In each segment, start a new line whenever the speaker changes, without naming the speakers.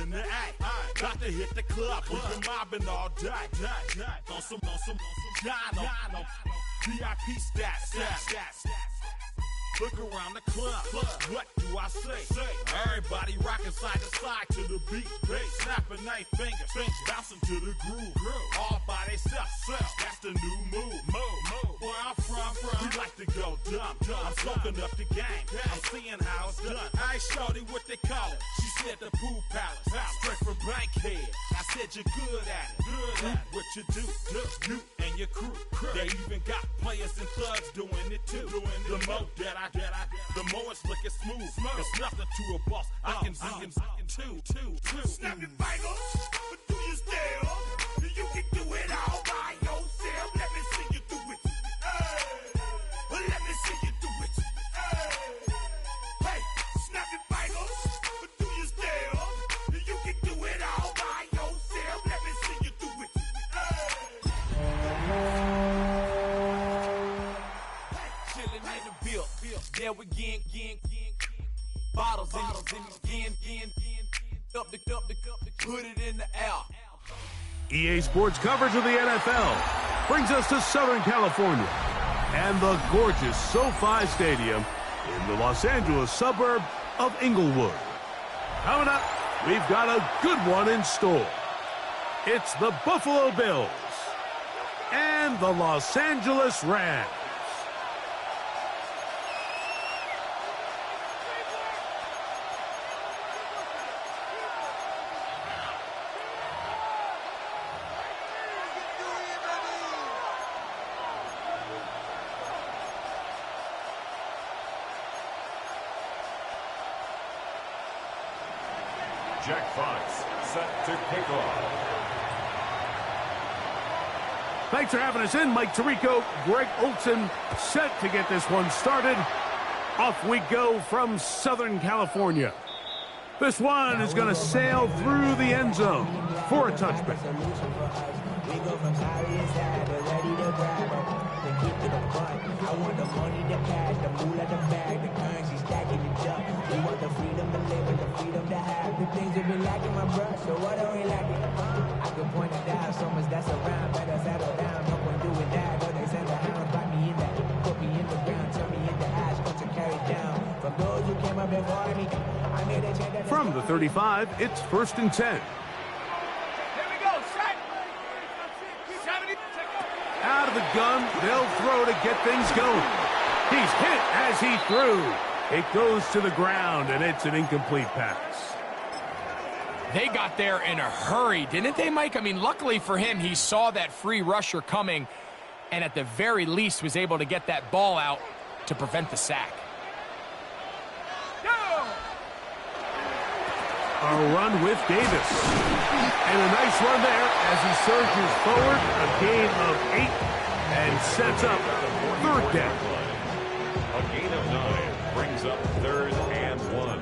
in the act. Got to hit the club. We've been mobbing all day. On some Jono. VIP stats. Look around the club. What do I say? Everybody rocking side to side to the beat. Snapping their fingers, bouncing to the groove. All by themselves. That's the new move. Where I'm from, we like to go dumb. I'm soaking up the game. I'm seeing how it's done. I ain't shorty what they call it. She said the pool palace. Straight from Bankhead. I said you're good at it. What you do, you and your crew. They even got players and thugs doing it too. The more that I the more it's looking smooth. It's nothing to a boss. I can see him two.
Snap your fingers, but do you still? You can do it all by yourself. Let me see you do it. Let me see you do it. Hey, snap your fingers, but do you still? You can do it all by yourself. Let me see you do it.
Chillin' in the bill. Yeah, we again. Bottles in again. Up the put it in the air.
EA Sports coverage of the NFL brings us to Southern California and the gorgeous SoFi Stadium in the Los Angeles suburb of Inglewood. Coming up, we've got a good one in store. It's the Buffalo Bills and the Los Angeles Rams.
Jack Fox set to kick off.
Thanks for having us in. Mike Tirico, Greg Olson set to get this one started. Off we go from Southern California. This one is going to sail through the end zone for a touchback.
We go from sorry inside, but ready to grab her. Then keep to the front. I want the money, the cash, the moolah, the bag, the currency stacking it up. We want the freedom to live and the freedom to have. The things have been lacking, my bruh, so what are we lacking? I could point it out, so much that's around. Better settle down, no point doing that. Or they send the hounds, lock me in that. Put me in the ground, turn me into ash, got to carry down. From those who came up before me, I made a change.
From the 35, it's 1st and 10. Out of the gun, they'll throw to get things going. He's hit as he threw. It goes to the ground, and it's an incomplete pass.
They got there in a hurry, didn't they, Mike? I mean, luckily for him, he saw that free rusher coming, and at the very least was able to get that ball out to prevent the sack.
A run with Davis. And a nice run there as he surges forward. A gain of 8 and sets up 3rd down.
A gain of 9 brings up 3rd and 1.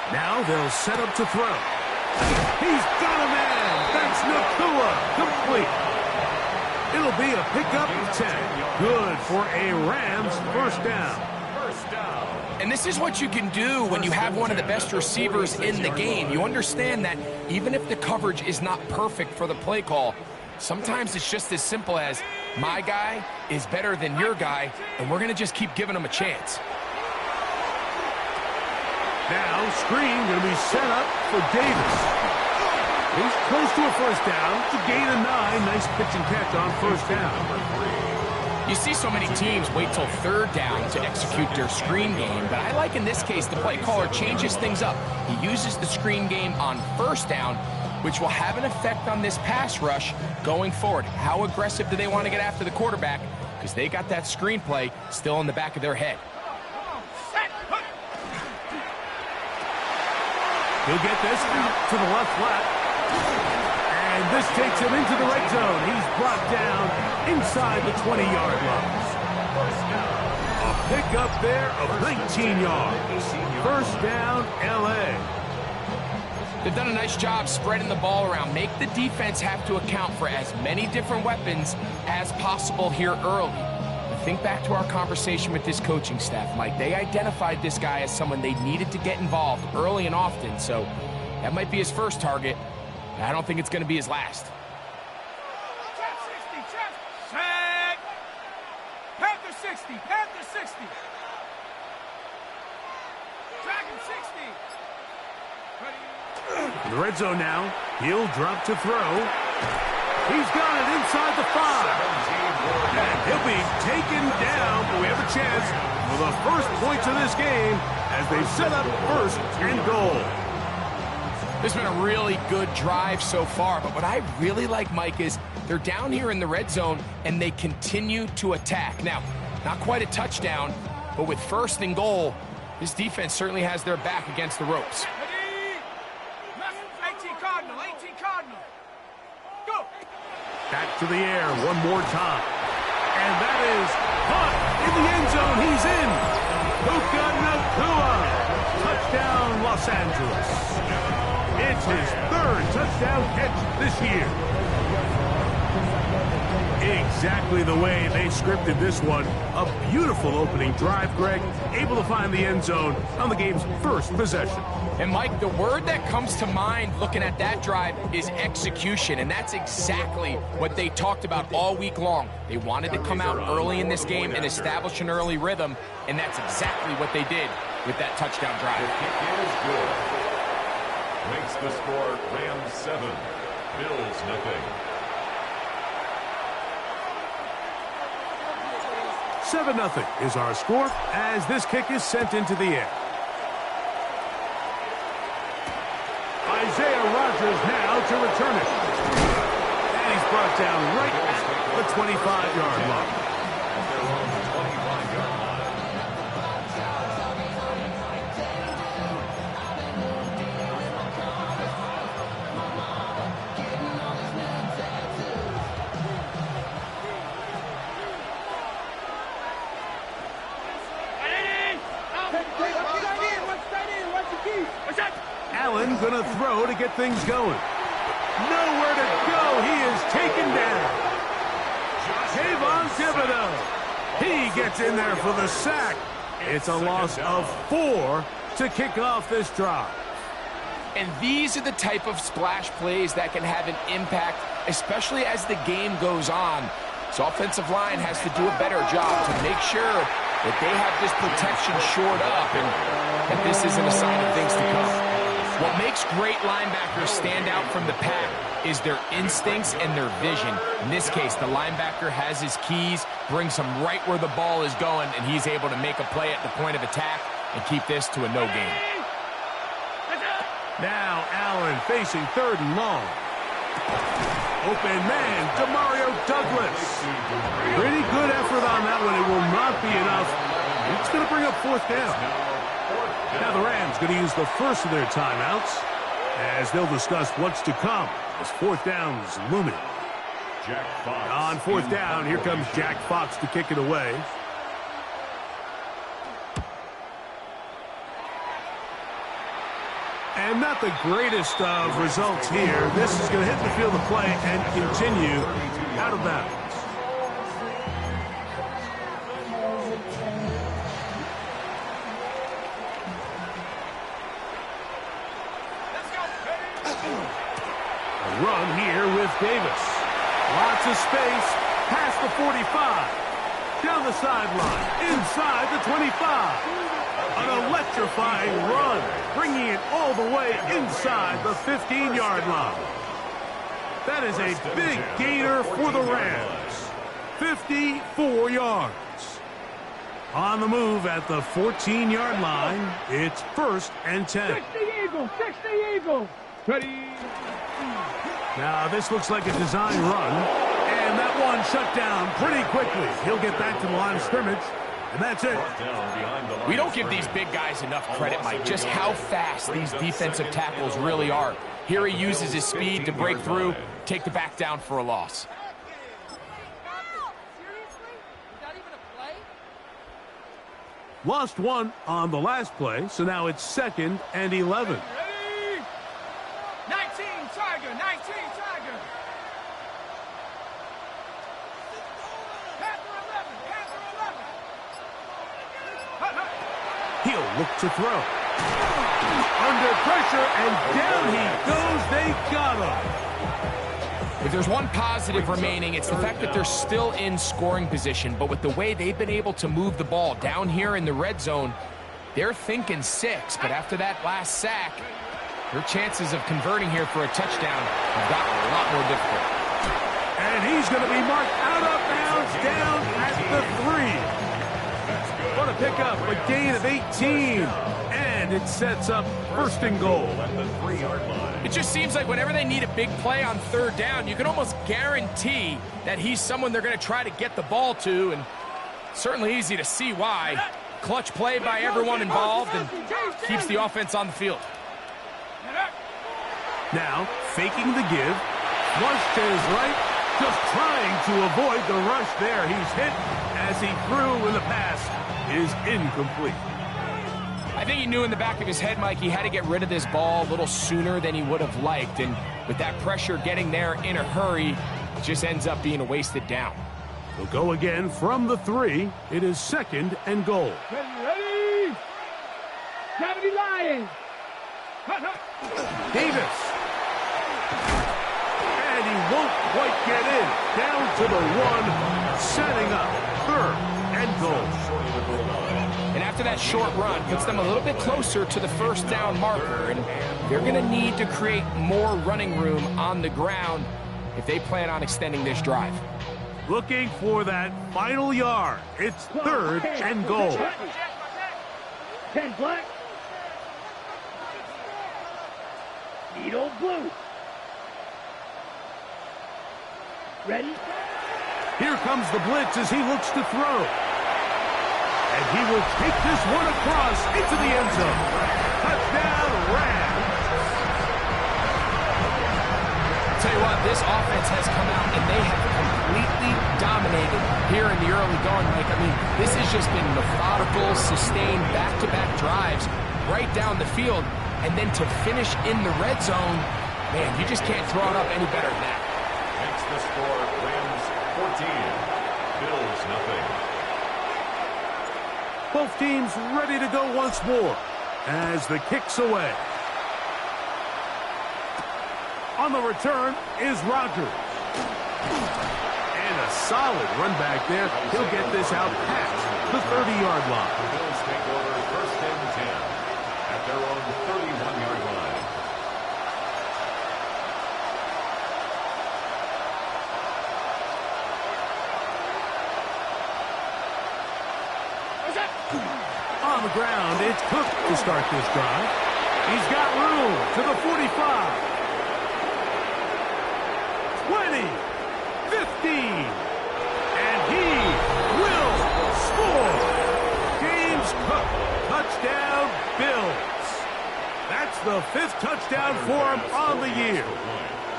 Now they'll set up to throw. He's got a man. That's Nakua. Complete. It'll be a pickup of 10. Good for a Rams 1st down.
And this is what you can do when you have one of the best receivers in the game. You understand that even if the coverage is not perfect for the play call, sometimes it's just as simple as my guy is better than your guy, and we're going to just keep giving him a chance.
Now, screen going to be set up for Davis. He's close to a 1st down to gain a 9. Nice pitch and catch on 1st down.
You see so many teams wait till 3rd down to execute their screen game, but I like in this case the play caller changes things up. He uses the screen game on 1st down, which will have an effect on this pass rush going forward. How aggressive do they want to get after the quarterback? Because they got that screen play still in the back of their head.
He'll get this out to the left flat. And this takes him into the red zone. He's brought down inside the 20-yard line. A pickup there of 19 yards. First down, LA.
They've done a nice job spreading the ball around. Make the defense have to account for as many different weapons as possible here early. But think back to our conversation with this coaching staff, Mike. They identified this guy as someone they needed to get involved early and often, so that might be his first target. I don't think it's going to be his last.
Set. Panther 60. Panther 60. Dragon 60.
In the red zone now. He'll drop to throw. He's got it inside the 5. And he'll be taken down, but we have a chance for the first points of this game as they set up first and goal.
This has been a really good drive so far, but what I really like, Mike, is they're down here in the red zone and they continue to attack. Now, not quite a touchdown, but with first and goal, this defense certainly has their back against the ropes.
18 Cardinal, 18 Cardinal. Go.
Back to the air one more time. And that is caught in the end zone. He's in. Puka Nacua. Touchdown, Los Angeles. It's his third touchdown catch this year. Exactly the way they scripted this one. A beautiful opening drive, Greg. Able to find the end zone on the game's first possession.
And, Mike, the word that comes to mind looking at that drive is execution, and that's exactly what they talked about all week long. They wanted to come out early in this game and establish an early rhythm, and that's exactly what they did with that touchdown drive.
It is good. Makes the score Rams 7, Bills nothing.
7-0 is our score as this kick is sent into the air. Isaiah Rodgers now to return it. And he's brought down right at the 25-yard line.
They're on the 25-yard line.
Allen gonna throw to get things going. Nowhere to go. He is taken down. Kayvon Thibodeau. He gets in there for the sack. It's a loss of 4 to kick off this drive.
And these are the type of splash plays that can have an impact, especially as the game goes on. So offensive line has to do a better job to make sure that they have this protection shored up and that this isn't a sign of things to come. What makes great linebackers stand out from the pack is their instincts and their vision. In this case, the linebacker has his keys, brings him right where the ball is going, and he's able to make a play at the point of attack and keep this to a no gain.
Now Allen facing 3rd and long. Open man, Demario Douglas. Pretty good effort on that one. It will not be enough. It's going to bring up 4th down. Now the Rams going to use the first of their timeouts as they'll discuss what's to come as 4th down is looming. On 4th down, here comes Jack Fox to kick it away. And not the greatest of results here. This is going to hit the field of play and continue out of bounds. A run here with Davis. Lots of space past the 45. Down the sideline, inside the 25. An electrifying run, bringing it all the way inside the 15-yard line. That is a big gainer for the Rams. 54 yards. On the move at the 14-yard line, it's 1st and 10.
60 Eagles, 60 Eagles. Ready.
Now this looks like a design run, and that one shut down pretty quickly. He'll get back to the line of scrimmage. And that's it.
We don't give these big guys enough credit, Mike, just how fast these defensive tackles really are. Here he uses his speed to break through, take the back down for a loss.
Seriously? Is that even a play?
Lost one on the last play, so now it's 2nd and 11.
Ready? 19 Tiger, 19 Tiger. Panther 11, Panther 11.
He'll look to throw. Under pressure, and down he goes. They got him.
If there's one positive remaining, it's the fact that they're still in scoring position. But with the way they've been able to move the ball down here in the red zone, they're thinking 6. But after that last sack, their chances of converting here for a touchdown have gotten a lot more difficult.
And he's going to be marked out of bounds down at the 3. What a pickup, a gain of 18. And it sets up 1st and goal.
At the 3-yard line.
It just seems like whenever they need a big play on 3rd down, you can almost guarantee that he's someone they're going to try to get the ball to, and certainly easy to see why. Clutch play by everyone involved and keeps the offense on the field.
Now, faking the give. Flush to his right, just trying to avoid the rush there. He's hit as he threw, and the pass is incomplete.
I think he knew in the back of his head, Mike, he had to get rid of this ball a little sooner than he would have liked. And with that pressure getting there in a hurry, it just ends up being a wasted down.
He'll go again from the 3. It is 2nd and goal.
Ready? Gravity Lions!
Davis. And he won't quite get in. Down to the 1, setting up 3rd and goal.
And after that short run, puts them a little bit closer to the 1st down marker, and they're going to need to create more running room on the ground if they plan on extending this drive.
Looking for that final yard. It's 3rd and goal.
10 black. Needle blue. Ready?
Here comes the blitz as he looks to throw. And he will take this one across into the end zone. Touchdown, Rams.
I'll tell you what, this offense has come out and they have completely dominated here in the early going, Mike. I mean, this has just been methodical, sustained, back-to-back drives right down the field. And then to finish in the red zone, man, you just can't throw it up any better than that.
Makes the score Rams 14, Bills nothing.
Both teams ready to go once more as the kick's away. On the return is Rodgers. And a solid run back there. He'll get this out past the 30-yard line.
The Bills take over 1st and 10 at their own 31-yard line.
On the ground, it's Cook to start this drive. He's got room to the 45. 20, 15, and he will score. James Cook, touchdown Bills. That's the 5th touchdown for him on the year.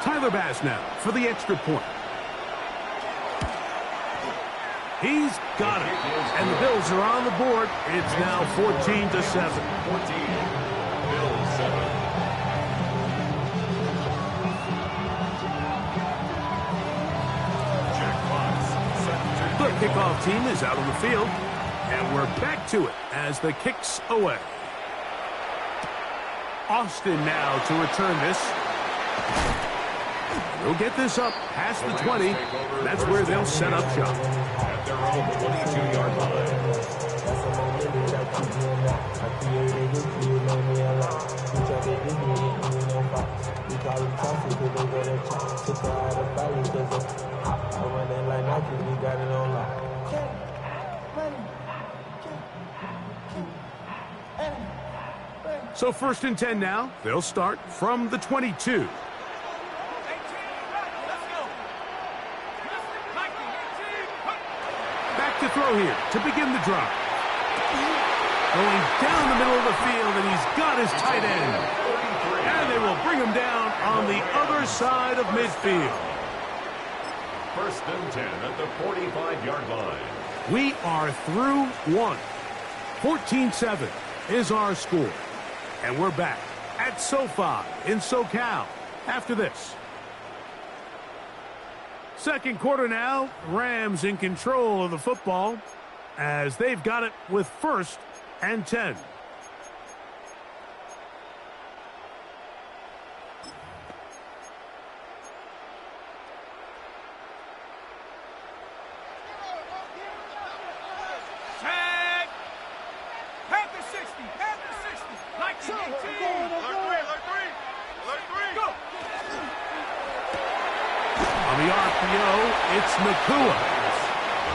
Tyler Bass now for the extra point. He's got it, and the Bills are on the board. It's now 14-7.
14, Bills 7.
The kickoff team is out on the field, and we're back to it as the kick's away. Austin now to return this. They'll get this up past the 20. That's where they'll set up shop.
At their own 22-yard line.
So 1st and 10 now. They'll start from the 22. Back to throw here to begin the drive. Going down the middle of the field, and he's got his tight end. And they will bring him down on the other side of midfield.
1st and 10 at the 45-yard line.
We are through 1. 14-7 is our score. And we're back at SoFi in SoCal after this. Second quarter now, Rams in control of the football as they've got it with 1st and 10.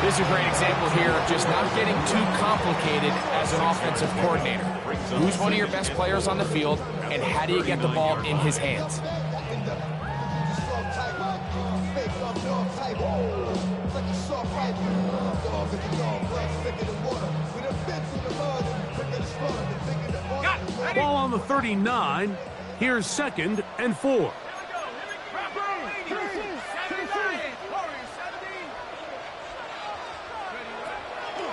This is a great example here of just not getting too complicated as an offensive coordinator. Who's one of your best players on the field, and how do you get the ball in his hands?
Ball on the 39. Here's 2nd and 4.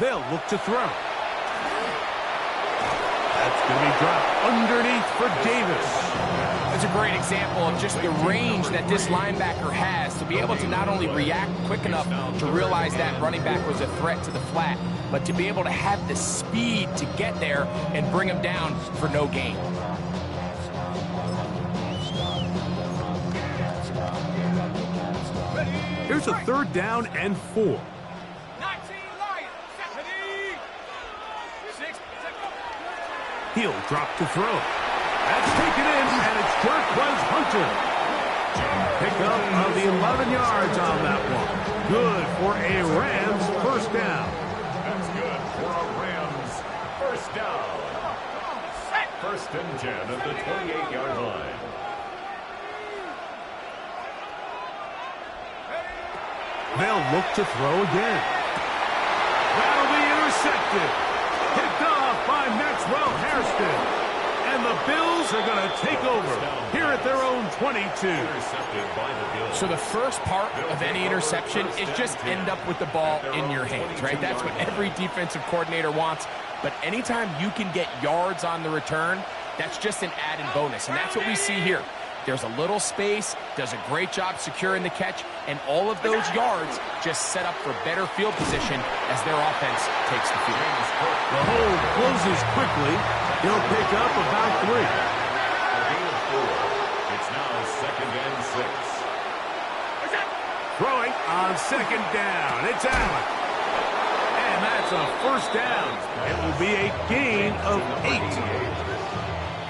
They'll look to throw. That's going to be dropped underneath for Davis.
That's a great example of just the range that this linebacker has to be able to not only react quick enough to realize that running back was a threat to the flat, but to be able to have the speed to get there and bring him down for no gain.
Here's a 3rd down and 4. He'll drop to throw. That's taken in, and it's Jarquez Hunter. Pickup of the 11 yards on that one. Good for a Rams 1st down.
That's good for a Rams 1st down. 1st and 10 at the 28-yard line.
They'll look to throw again. That'll be intercepted. Picked off by Maxwell Hairston. And the Bills are going to take over here at their own 22.
So the first part of any interception is just end up with the ball in your hands, right? That's what every defensive coordinator wants. But anytime you can get yards on the return, that's just an added bonus. And that's what we see here. There's a little space, does a great job securing the catch, and all of those yards just set up for better field position as their offense takes the field.
The hold closes quickly. He'll pick up about 3.
A gain of 4. It's now 2nd and 6.
Throwing on 2nd down. It's Allen. And that's a 1st down. It will be a gain of 8.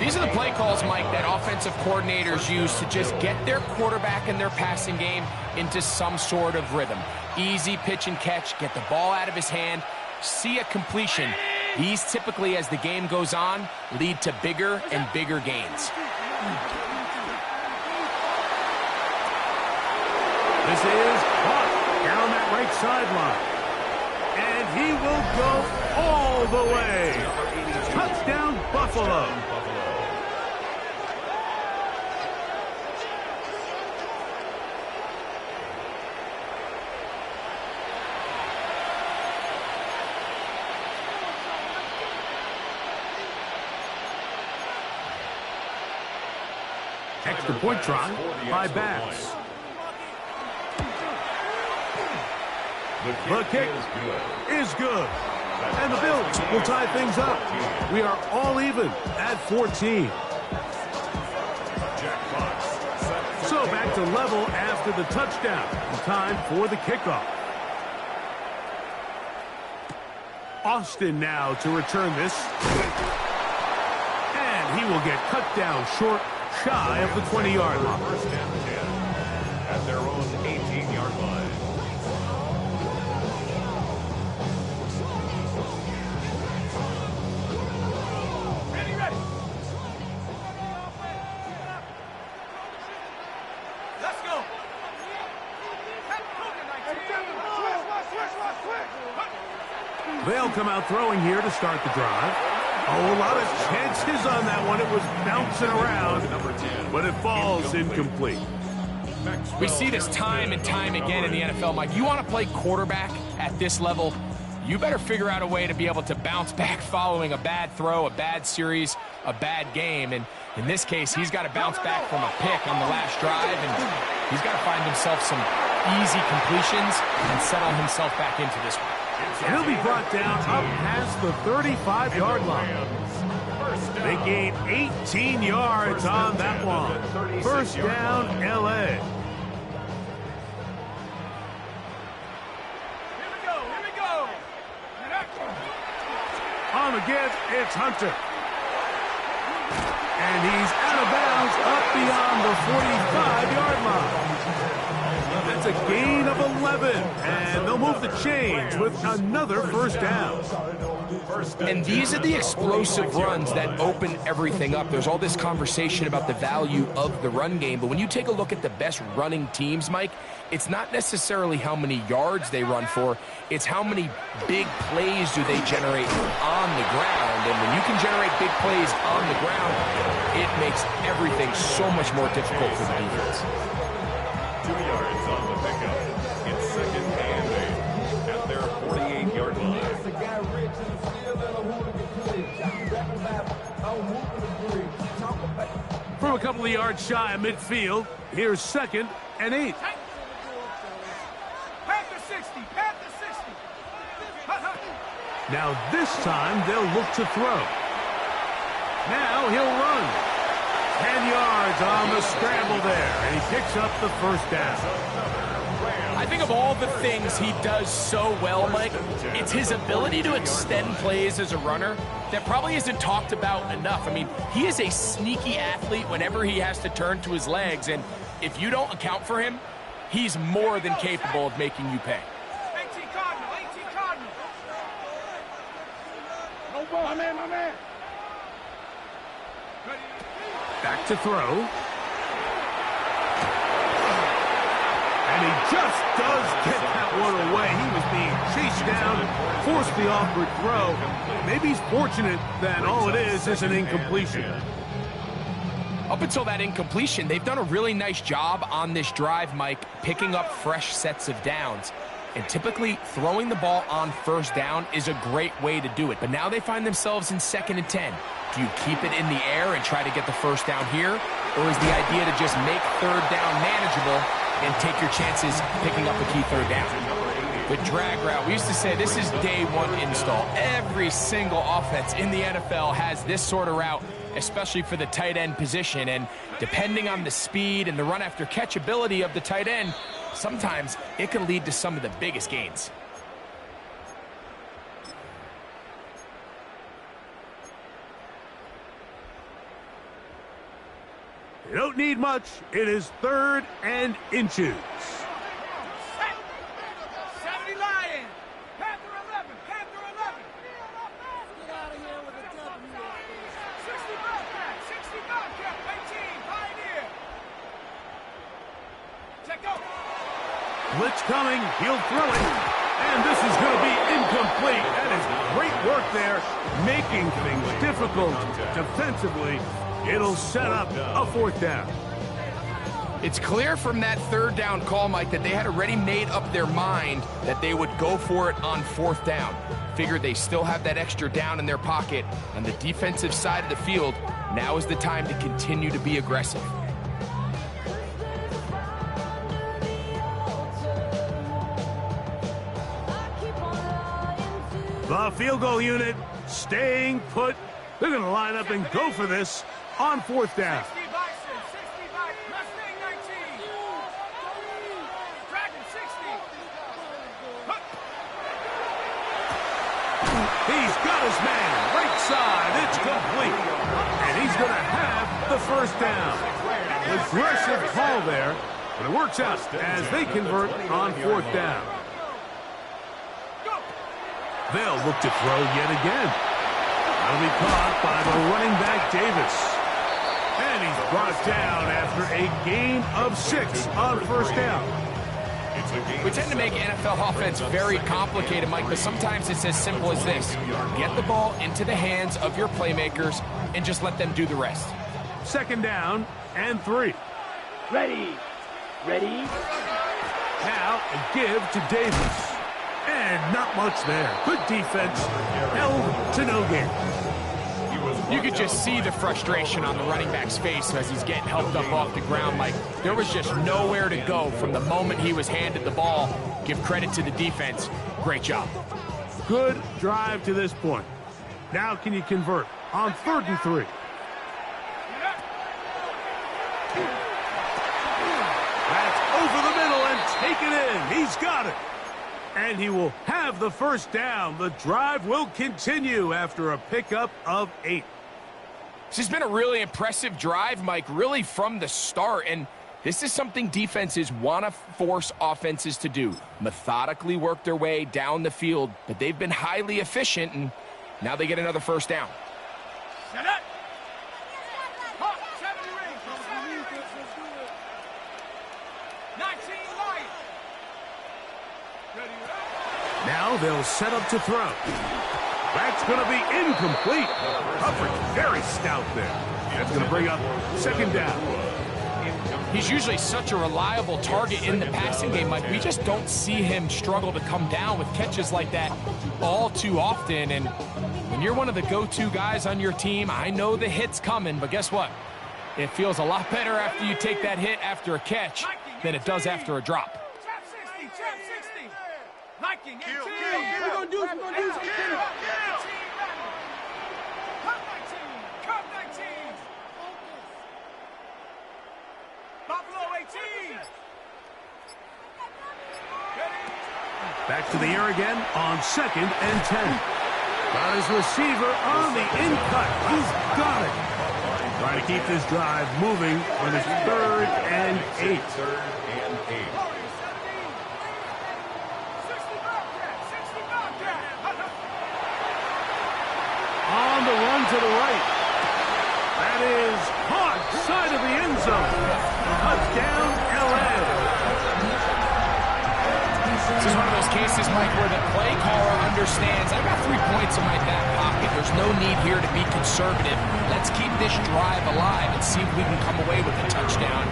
These are the play calls, Mike, that offensive coordinators use to just get their quarterback and their passing game into some sort of rhythm. Easy pitch and catch, get the ball out of his hand, see a completion. These typically, as the game goes on, lead to bigger and bigger gains.
This is caught down that right sideline. And he will go all the way. Touchdown, Buffalo. Extra point try by Bass. The kick is good. And the Bills will tie things up. We are all even at 14. So back to level after the touchdown. Time for the kickoff. Austin now to return this. And he will get cut down short, shy of the 20-yard line.
1st and 10 at their own 18-yard line.
Ready. Let's go.
They'll come out throwing here to start the drive. Oh, a lot of chances on that one. It was bouncing around, but it falls incomplete.
We see this time and time again in the NFL, Mike. You want to play quarterback at this level, you better figure out a way to be able to bounce back following a bad throw, a bad series, a bad game. And in this case, he's got to bounce back from a pick on the last drive, and he's got to find himself some easy completions and settle himself back into this one.
And he'll be brought down up past the 35-yard line. They gain 18 yards on that one. First down, L.A. On the give, it's Hunter. And he's out of bounds up beyond the 45-yard line. That's a gain of 11, and they'll move the chains with another first down.
And these are the explosive runs that open everything up. There's all this conversation about the value of the run game, but when you take a look at the best running teams, Mike, it's not necessarily how many yards they run for, it's how many big plays do they generate on the ground. And when you can generate big plays on the ground, it makes everything so much more difficult for the defense.
2 yards on the pickup. It's second and 8 at their 48-yard line.
From a couple of yards shy of midfield, here's second and 8.
Panther 60, Panther 60.
Now this time they'll look to throw. Now he'll run. 10 yards on the scramble there, and he picks up the first down.
I think of all the things he does so well, Mike, it's his ability to extend plays as a runner that probably isn't talked about enough. I mean, he is a sneaky athlete whenever he has to turn to his legs, and if you don't account for him, he's more than capable of making you pay.
18 Cardinal, 18 Cardinal. No ball, my man, my man.
Back to throw. And he just does get that one away. He was being chased down, forced the awkward throw. Maybe he's fortunate that all it is an incompletion.
Up until that incompletion, they've done a really nice job on this drive, Mike, picking up fresh sets of downs. And typically, throwing the ball on first down is a great way to do it. But now they find themselves in 2nd and 10. Do you keep it in the air and try to get the first down here? Or is the idea to just make third down manageable and take your chances picking up a key third down? The drag route, we used to say this is day one install. Every single offense in the NFL has this sort of route, especially for the tight end position. And depending on the speed and the run after catch ability of the tight end, sometimes it can lead to some of the biggest gains.
You don't need much. It is 3rd and inches.
70 Lions. Panther 11, Panther 11. Get out of here with a W. 60 Bobcat, 60 Bobcat, 18, Pioneer. Check out.
Blitz coming. He'll throw it. And this is going to be incomplete. That is great work there, making things difficult defensively. It'll set up a 4th down.
It's clear from that 3rd down call, Mike, that they had already made up their mind that they would go for it on 4th down. Figured they still have that extra down in their pocket on the defensive side of the field. Now is the time to continue to be aggressive.
The field goal unit staying put. They're going to line up and go for this on 4th down.
60 Bison, 60 Bison, Mustang 19. Dragon 60.
He's got his man. Right side. It's complete. And he's going to have the first down. Aggressive call there, but it works out as they convert on 4th down. They'll look to throw yet again. That'll be caught by the running back, Davis. And he's brought down after a gain of 6 on first down.
We tend to make NFL offense very complicated, Mike, but sometimes it's as simple as this. Get the ball into the hands of your playmakers and just let them do the rest.
2nd down and 3.
Ready. Ready.
Now a give to Davis. And not much there. Good defense. Held to no gain.
You could just see the frustration on the running back's face as he's getting helped up off the ground. Like, there was just nowhere to go from the moment he was handed the ball. Give credit to the defense. Great job.
Good drive to this point. Now can you convert on 3rd and 3? That's over the middle and take it in. He's got it. And he will have the first down. The drive will continue after a pickup of 8.
This has been a really impressive drive, Mike, really from the start. And this is something defenses want to force offenses to do. Methodically work their way down the field, but they've been highly efficient, and now they get another first down.
Set it. Hot, 70 rings. 19 light. Ready, right?
Now they'll set up to throw. That's going to be incomplete. Coverage very stout there. That's going to bring up 2nd down.
He's usually such a reliable target in the passing game. Like, we just don't see him struggle to come down with catches like that all too often. And when you're one of the go-to guys on your team, I know the hit's coming, but guess what? It feels a lot better after you take that hit after a catch than it does after a drop.
Trap 60, trap 60. Liking, 18.
We're going to do something.
Cut 19, cut 19. Buffalo 18.
Back to the air again on 2nd and 10. Got his receiver on the in-cut. He's got it. Trying to keep this drive moving on his 3rd and 8.
3rd and 8.
60 Bobcat, 60 Bobcat.
On the run to the right. That is caught side of the end zone. Touchdown, LA.
This is one of those cases, Mike, where the play caller understands, I got 3 points in my back pocket. There's no need here to be conservative. Let's keep this drive alive and see if we can come away with a touchdown.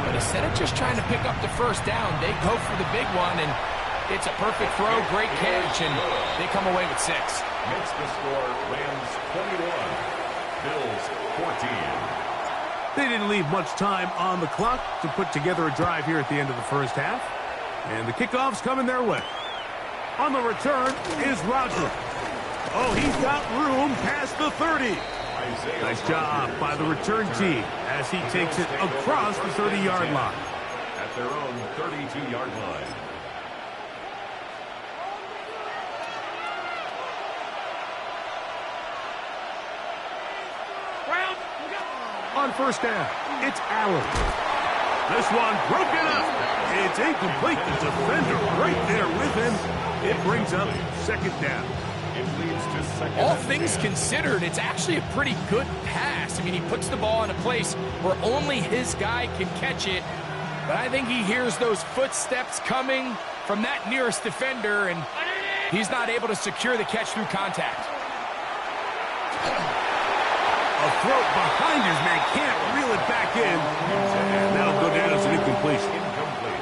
But instead of just trying to pick up the first down, they go for the big one, and it's a perfect throw, great catch, and they come away with 6.
Makes the score Rams 21, Bills 14.
They didn't leave much time on the clock to put together a drive here at the end of the first half. And the kickoff's coming their way. On the return is Roger. Oh, he's got room past the 30. Nice job by the return team as he takes it across the 30-yard line.
At their own 32-yard line.
On first down, it's Allen. This one broken up. It's incomplete. The defender right there with him. It brings up 2nd down.
It leads to 2nd.
All things considered, it's actually a pretty good pass. I mean, he puts the ball in a place where only his guy can catch it. But I think he hears those footsteps coming from that nearest defender, and he's not able to secure the catch through contact.
A throw behind his man, can't reel it back in. And that'll go down as an incompletion.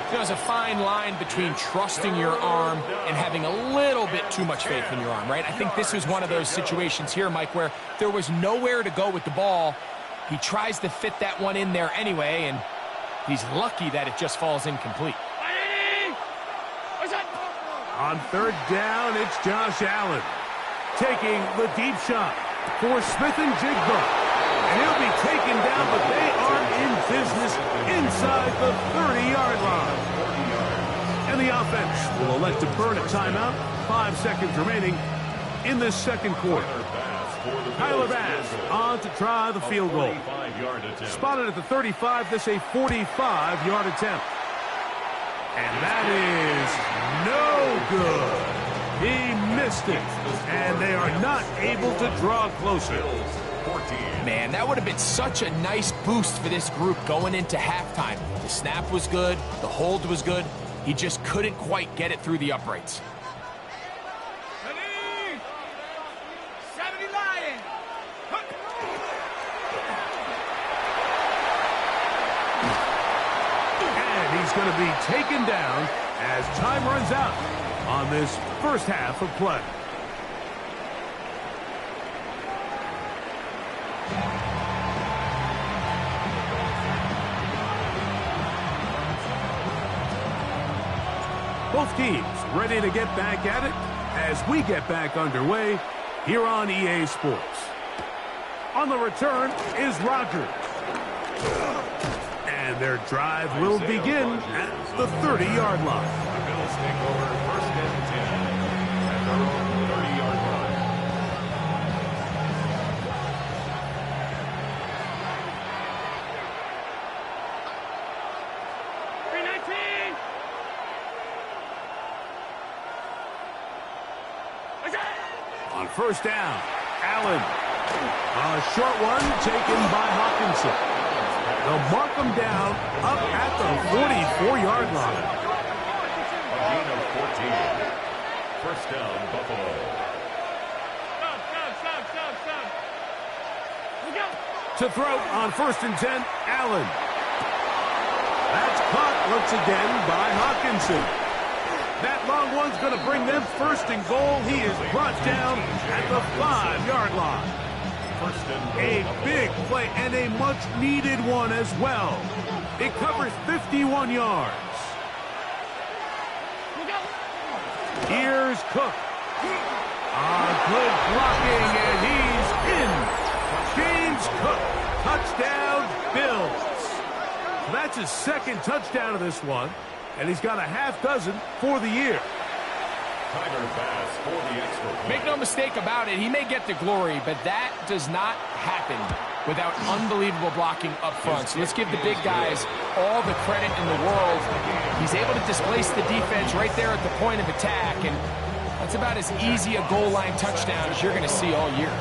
There's a fine line between trusting your arm and having a little bit too much faith in your arm, right? I think this is one of those situations here, Mike, where there was nowhere to go with the ball. He tries to fit that one in there anyway, and he's lucky that it just falls incomplete.
On 3rd down, it's Josh Allen taking the deep shot for Smith and Jigba. And he'll be taken down, but they are in business inside the 30-yard line. And the offense will elect to burn a timeout. 5 seconds remaining in this 2nd quarter. Tyler Bass on to try the field goal. Spotted at the 35, this a 45-yard attempt. And that is no good. He missed it, and they are not able to draw closer.
Man, that would have been such a nice boost for this group going into halftime. The snap was good, the hold was good. He just couldn't quite get it through the uprights.
70 Lion.
And he's going to be taken down as time runs out. on this first half of play. Both teams ready to get back at it as we get back underway here on EA Sports. On the return is Rogers. And their drive will begin at the 30-yard line.
The Bills take over first and 10 at their own 30-yard line.
On first down, Allen. A short one taken by Hawkinson. They'll mark him down up at the 44-yard line.
A gain of 14. First down, Buffalo.
To throw on first and 10, Allen. That's caught once again by Hawkinson. That long one's going to bring them first and goal. He is brought down at the 5-yard line.
First and
A
goal,
big play and a much-needed one as well. It covers 51 yards. Here's Cook. Good blocking, and he's in. James Cook, touchdown, Bills. So that's his second touchdown of this one, and he's got a half dozen for the year.
Tyler Bass for the extra point.
Make no mistake about it, he may get the glory, but that does not happen without unbelievable blocking up front. So let's give the big guys all the credit in the world. He's able to displace the defense right there at the point of attack, and that's about as easy a goal line touchdown as you're going to see all year.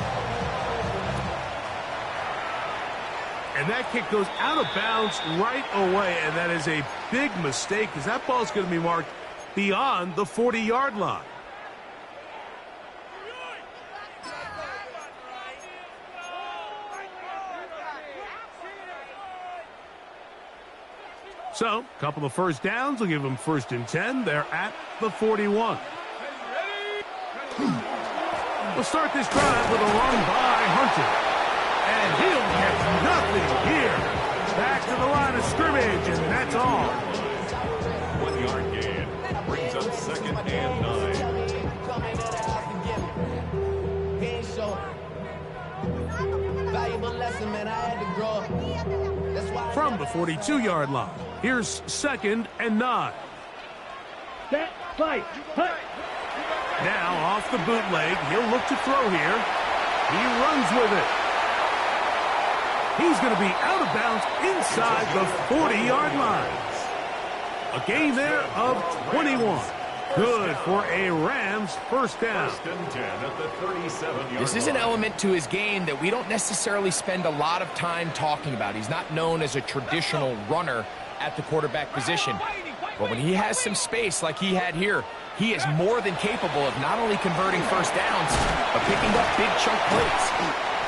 And that kick goes out of bounds right away, and that is a big mistake because that ball is going to be marked beyond the 40-yard line. So, a couple of first downs will give them first and 10. They're at the 41. We'll start this drive with a run by Hunter. And he'll get nothing here. Back to the line of scrimmage, and that's all.
1 yard gain brings up second and 9.
From the 42-yard line, here's second and 9. Now off the bootleg, he'll look to throw here. He runs with it. He's going to be out of bounds inside the 40-yard line. A gain there of 21. Good for a Rams first down.
First and 10 at the 37-yard line.
This is an element to his game that we don't necessarily spend a lot of time talking about. He's not known as a traditional runner at the quarterback position. But when he has some space like he had here, he is more than capable of not only converting first downs, but picking up big chunk plays.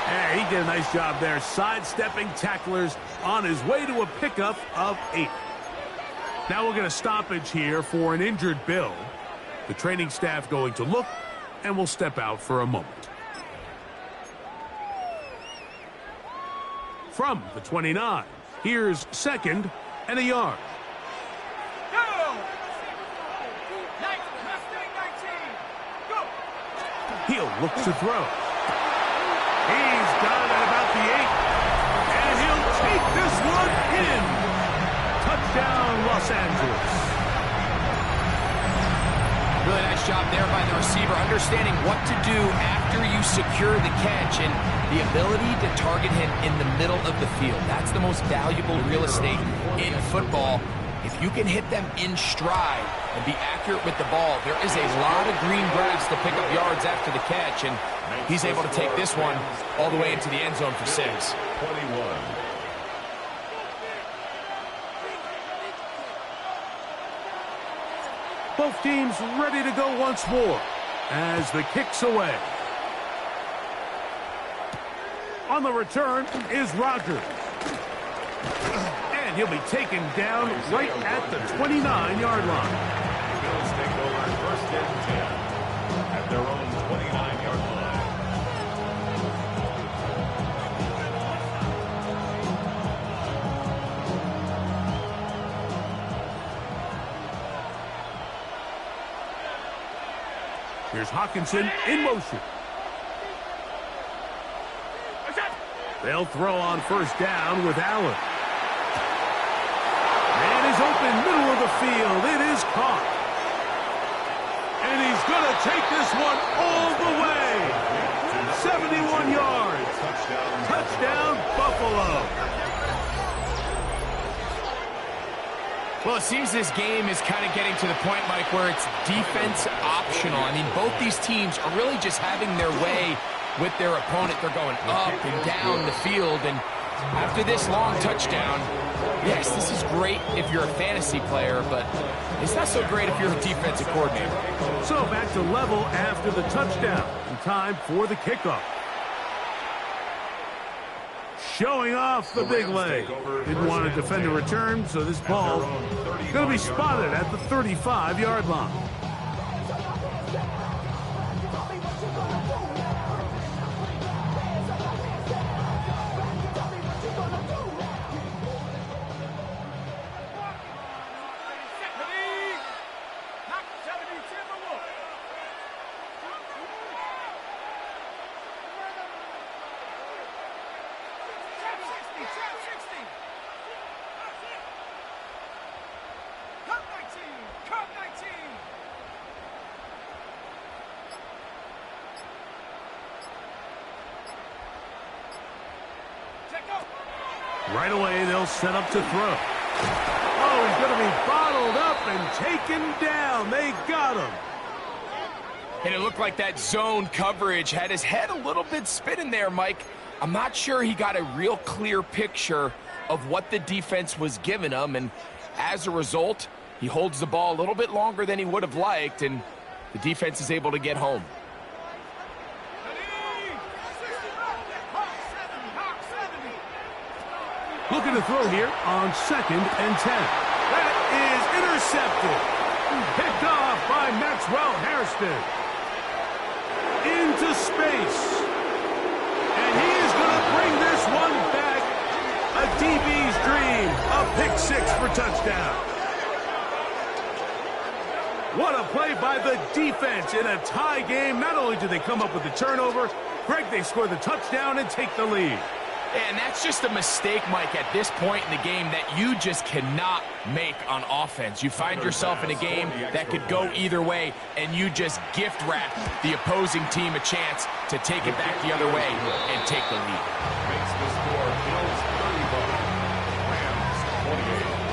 Hey, he did a nice job there, sidestepping tacklers on his way to a pickup of 8. Now we'll get a stoppage here for an injured Bill. The training staff going to look, and we'll step out for a moment. From the 29, here's second and a yard. He'll look to throw. He's done at about the 8. And he'll take this one in. Touchdown, Los Angeles.
Really nice job there by the receiver, understanding what to do after you secure the catch and the ability to target him in the middle of the field. That's the most valuable real estate in football. If you can hit them in stride and be accurate with the ball, there is a lot of green grass to pick up yards after the catch, and he's able to take this one all the way into the end zone for 6.
21.
Both teams ready to go once more as the kick's away. On the return is Rogers. And he'll be taken down right at the 29-yard line.
The Bills take over First and 10 at their own 29-yard line.
Here's Hawkinson in motion. They'll throw on first down with Allen. Man is open, middle of the field. It is caught. And he's going to take this one all the way. 71 yards. Touchdown, Buffalo.
Well, it seems this game is kind of getting to the point, Mike, where it's defense optional. I mean, both these teams are really just having their way with their opponent. They're going up and down the field, and after this long touchdown, yes, this is great if you're a fantasy player, but it's not so great if you're a defensive coordinator.
So back to level after the touchdown, and time for the kickoff. Showing off the big leg. Didn't want to defend a return, so this ball is going to be spotted at the 35-yard line. Right away, they'll set up to throw. Oh, he's going to be bottled up and taken down. They got him.
And it looked like that zone coverage had his head a little bit spinning there, Mike. I'm not sure he got a real clear picture of what the defense was giving him, and as a result, he holds the ball a little bit longer than he would have liked, and the defense is able to get home.
Looking to throw here on 2nd and 10. That is intercepted. Picked off by Maxwell Hairston. Into space. And he is going to bring this one back. A DB's dream. A pick six for touchdown. What a play by the defense in a tie game. Not only do they come up with the turnover, Greg, they score the touchdown and take the lead.
And that's just a mistake, Mike, at this point in the game that you just cannot make on offense. You find yourself in a game that could go either way, and you just gift wrap the opposing team a chance to take it back the other way and take the lead.
Makes the score Bills 35, Rams 28.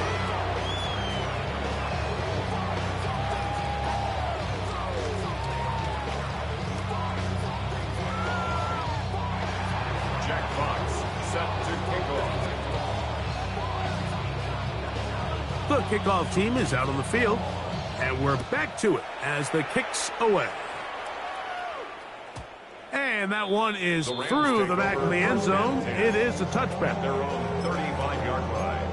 Jack Fox set to kick off.
The kickoff team is out on the field, and we're back to it as the kick's away. And that one is through the back of the end zone. It is a touchback.
Their own 35-yard line.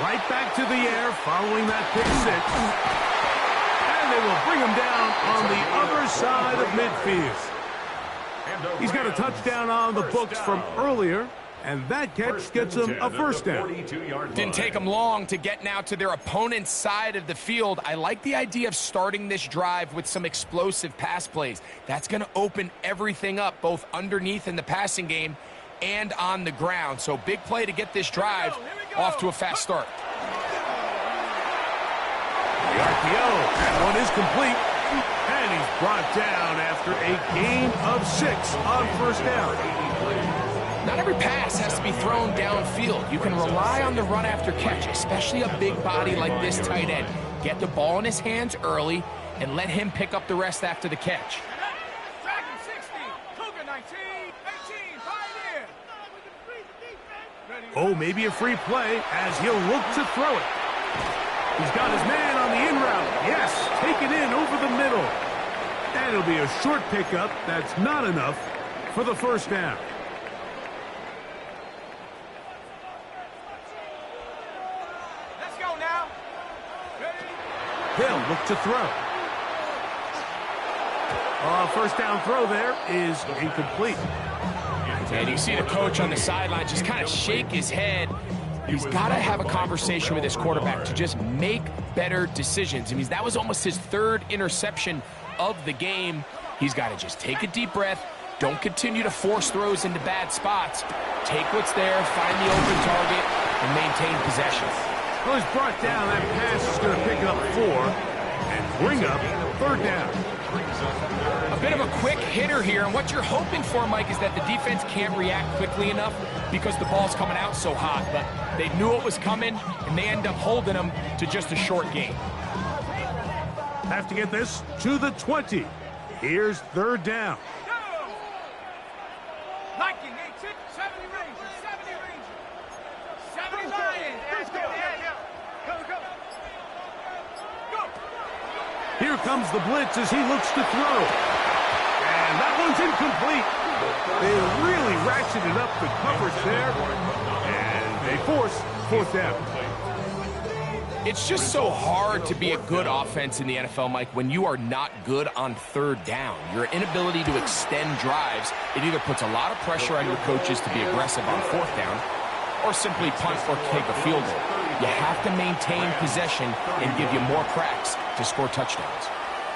Right back to the air following that pick six. And they will bring him down on the other side of midfield. He's got a touchdown on the books from earlier, and that catch gets him a first down.
Didn't take them long to get now to their opponent's side of the field. I like the idea of starting this drive with some explosive pass plays. That's going to open everything up, both underneath in the passing game and on the ground. So big play to get this drive off to a fast start.
The RPO, that one is complete. And he's brought down after a gain of 6 on first down.
Not every pass has to be thrown downfield. You can rely on the run after catch, especially a big body like this tight end. Get the ball in his hands early and let him pick up the rest after the catch.
Dragon 60, Cougar 19, 18, Pioneer.
Oh, maybe a free play as he'll look to throw it. He's got his man on the in route. Yes, taken in over the middle. And it'll be a short pickup. That's not enough for the first down.
Let's go now. Ready?
Hill look to throw. First down throw there is incomplete.
And you see the coach on the sideline just kind of shake his head. He's got to have a conversation with his quarterback to just make better decisions. I mean, that was almost his third interception of the game. He's got to just take a deep breath. Don't continue to force throws into bad spots. Take what's there, find the open target, and maintain possession.
Well, he's brought down. That pass is going to pick up 4 and bring up third down.
A bit of a quick hitter here, and what you're hoping for, Mike, is that the defense can't react quickly enough because the ball's coming out so hot. But they knew it was coming, and they end up holding them to just a short gain.
Have to get this to the 20. Here's third down.
19, 18, 70 Rangers, 70 Rangers, 70 Lions. Let's go. Go.
Here comes the blitz as he looks to throw. And that one's incomplete. They really ratcheted up the coverage there. And they force fourth down.
It's just so hard to be a good offense in the NFL, Mike, when you are not good on third down. Your inability to extend drives, it either puts a lot of pressure on your coaches to be aggressive on fourth down or simply punt or take a field goal. You have to maintain possession and give you more cracks to score touchdowns.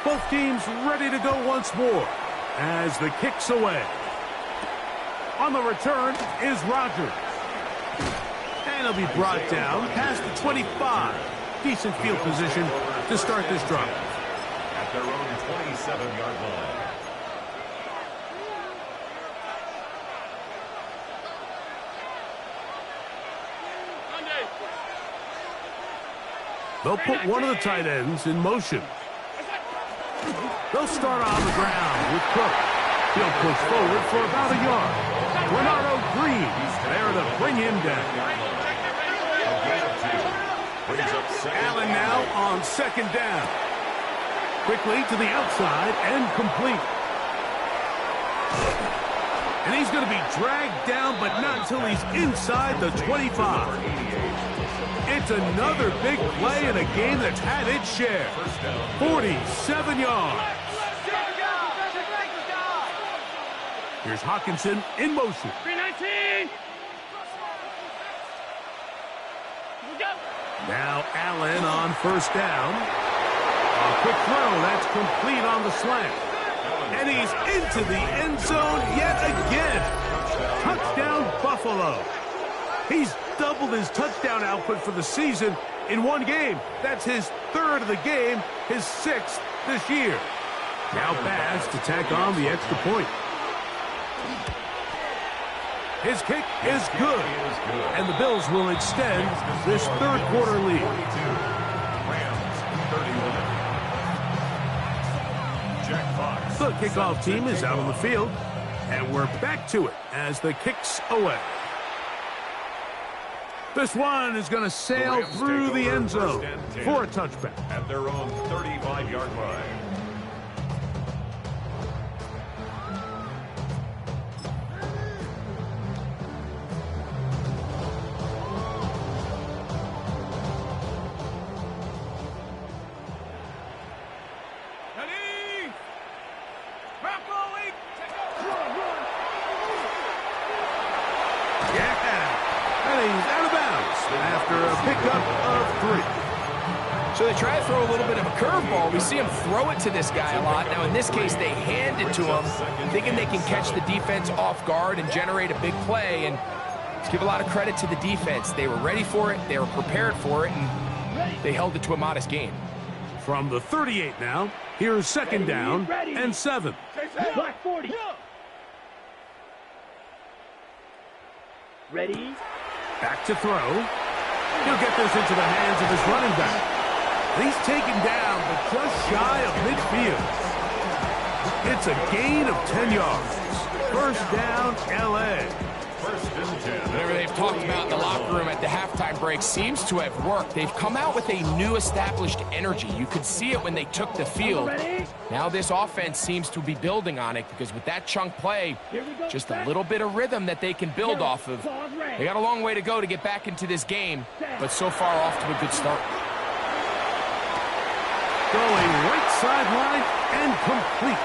Both teams ready to go once more as the kick's away. On the return is Rogers. And he'll be brought down past the 25. Decent field position to start this drive.
At their own 27-yard line.
They'll put one of the tight ends in motion. They'll start on the ground with Cook. He'll push forward for about a yard. Bernardo Green there to bring him down. Allen now on second down. Quickly to the outside and complete. And he's going to be dragged down, but not until he's inside the 25. It's another big play in a game that's had its share. 47 yards. Here's Hawkinson in motion.
319.
Now Allen on first down. A quick throw, that's complete on the slant. And he's into the end zone yet again. Touchdown Buffalo. He's doubled his touchdown output for the season in one game. That's his third of the game, his sixth this year. Now Baz to tack on the extra point. His kick is good, and the Bills will extend this third quarter lead. The kickoff team is out on the field, and we're back to it as the kick's away. This one is going to sail through the end zone for a touchback.
At their own 35-yard line.
So they try to throw a little bit of a curveball. We see him throw it to this guy a lot. Now, in this case, they hand it to him, thinking they can catch the defense off guard and generate a big play. And let's give a lot of credit to the defense. They were ready for it, they were prepared for it, and they held it to a modest gain.
From the 38 now, here's second down and 7.
Black 40. Ready?
Back to throw. He'll get this into the hands of his running back. He's taken down, but just shy of midfield. It's a gain of 10 yards. First down, L.A.
First and 10.
Whatever they've talked about in the locker room at the halftime break seems to have worked. They've come out with a new established energy. You could see it when they took the field. Now this offense seems to be building on it because with that chunk play, just a little bit of rhythm that they can build off of. They got a long way to go to get back into this game, but so far off to a good start.
Going right sideline and complete.